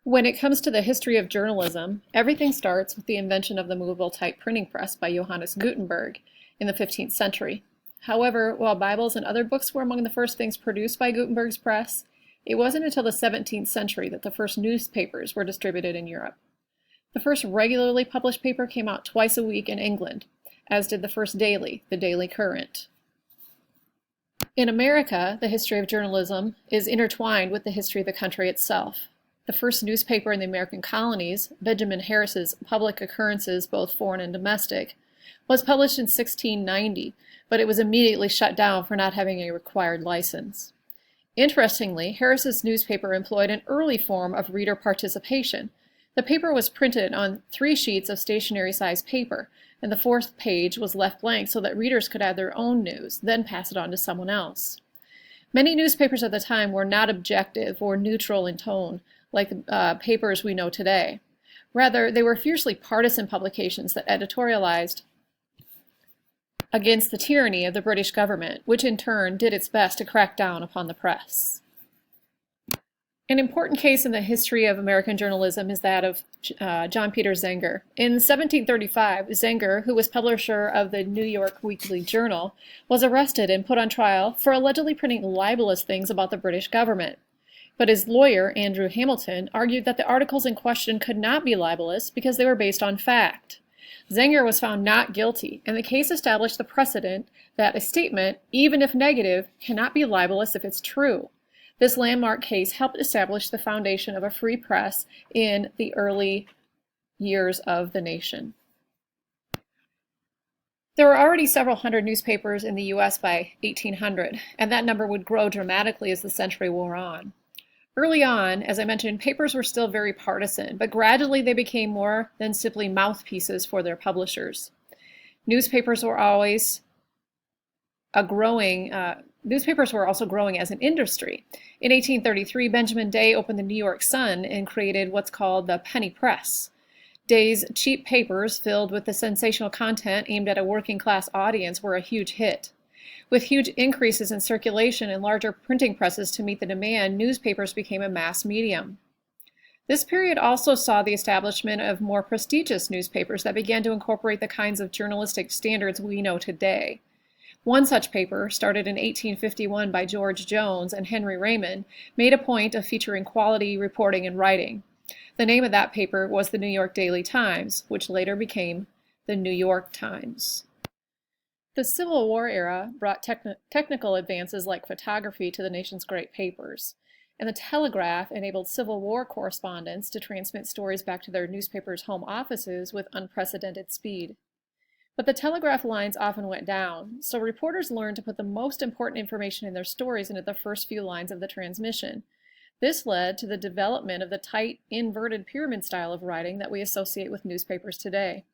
When it comes to the history of journalism, everything starts with the invention of the movable type printing press by Johannes Gutenberg in the 15th century. However, while Bibles and other books were among the first things produced by Gutenberg's press, it wasn't until the 17th century that the first newspapers were distributed in Europe. The first regularly published paper came out twice a week in England, as did the first daily, the Daily Courant. In America, the history of journalism is intertwined with the history of the country itself. The first newspaper in the American colonies, Benjamin Harris's Public Occurrences, both foreign and domestic, was published in 1690, but it was immediately shut down for not having a required license. Interestingly, Harris's newspaper employed an early form of reader participation. The paper was printed on 3 sheets of stationery-sized paper, and the 4th page was left blank so that readers could add their own news, then pass it on to someone else. Many newspapers at the time were not objective or neutral in tone, like the papers we know today. Rather, they were fiercely partisan publications that editorialized against the tyranny of the British government, which in turn did its best to crack down upon the press. An important case in the history of American journalism is that of John Peter Zenger. In 1735, Zenger, who was publisher of the New York Weekly Journal, was arrested and put on trial for allegedly printing libelous things about the British government. But his lawyer, Andrew Hamilton, argued that the articles in question could not be libelous because they were based on fact. Zenger was found not guilty, and the case established the precedent that a statement, even if negative, cannot be libelous if it's true. This landmark case helped establish the foundation of a free press in the early years of the nation. There were already several hundred newspapers in the U.S. by 1800, and that number would grow dramatically as the century wore on. Early on, as I mentioned, papers were still very partisan, but gradually they became more than simply mouthpieces for their publishers. Newspapers were also growing as an industry. In 1833, Benjamin Day opened the New York Sun and created what's called the penny press. Day's cheap papers, filled with the sensational content aimed at a working-class audience, were a huge hit. With huge increases in circulation and larger printing presses to meet the demand, newspapers became a mass medium. This period also saw the establishment of more prestigious newspapers that began to incorporate the kinds of journalistic standards we know today. One such paper, started in 1851 by George Jones and Henry Raymond, made a point of featuring quality reporting and writing. The name of that paper was the New York Daily Times, which later became the New York Times. The Civil War era brought technical advances like photography to the nation's great papers, and the telegraph enabled Civil War correspondents to transmit stories back to their newspapers' home offices with unprecedented speed. But the telegraph lines often went down, so reporters learned to put the most important information in their stories into the first few lines of the transmission. This led to the development of the tight, inverted pyramid style of writing that we associate with newspapers today.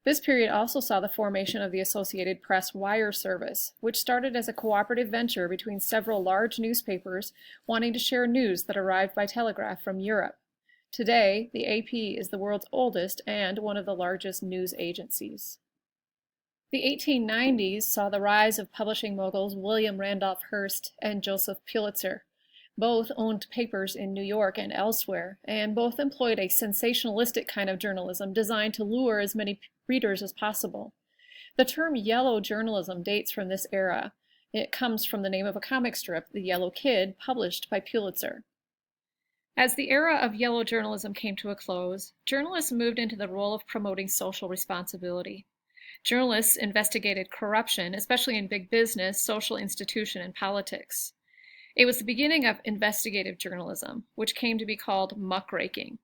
This period also saw the formation of the Associated Press wire service, which started as a cooperative venture between several large newspapers wanting to share news that arrived by telegraph from Europe. Today, the AP is the world's oldest and one of the largest news agencies. The 1890s saw the rise of publishing moguls William Randolph Hearst and Joseph Pulitzer. Both owned papers in New York and elsewhere, and both employed a sensationalistic kind of journalism designed to lure as many readers as possible. The term yellow journalism dates from this era. It comes from the name of a comic strip, The Yellow Kid, published by Pulitzer. As the era of yellow journalism came to a close, journalists moved into the role of promoting social responsibility. Journalists investigated corruption, especially in big business, social institution, and politics. It was the beginning of investigative journalism, which came to be called muckraking.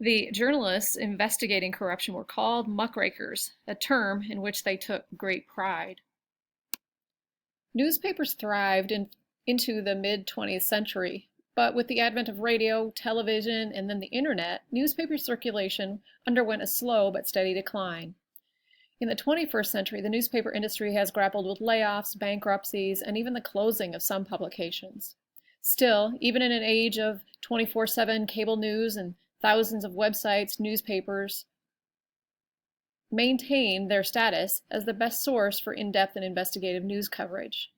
The journalists investigating corruption were called muckrakers, a term in which they took great pride. Newspapers thrived into the mid-20th century, but with the advent of radio, television, and then the internet, newspaper circulation underwent a slow but steady decline. In the 21st century, the newspaper industry has grappled with layoffs, bankruptcies, and even the closing of some publications. Still, even in an age of 24/7 cable news and thousands of websites, newspapers maintain their status as the best source for in-depth and investigative news coverage.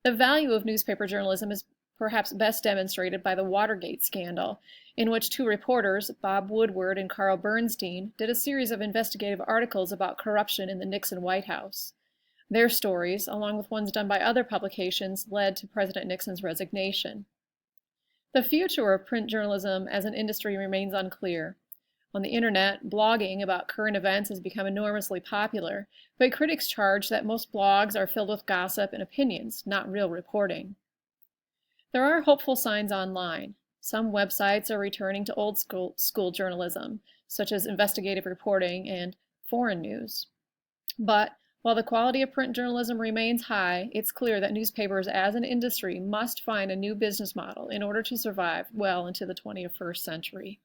The value of newspaper journalism is perhaps best demonstrated by the Watergate scandal, in which two reporters, Bob Woodward and Carl Bernstein, did a series of investigative articles about corruption in the Nixon White House. Their stories, along with ones done by other publications, led to President Nixon's resignation. The future of print journalism as an industry remains unclear. On the internet, blogging about current events has become enormously popular, but critics charge that most blogs are filled with gossip and opinions, not real reporting. There are hopeful signs online. Some websites are returning to old school journalism, such as investigative reporting and foreign news. But while the quality of print journalism remains high, it's clear that newspapers as an industry must find a new business model in order to survive well into the 21st century.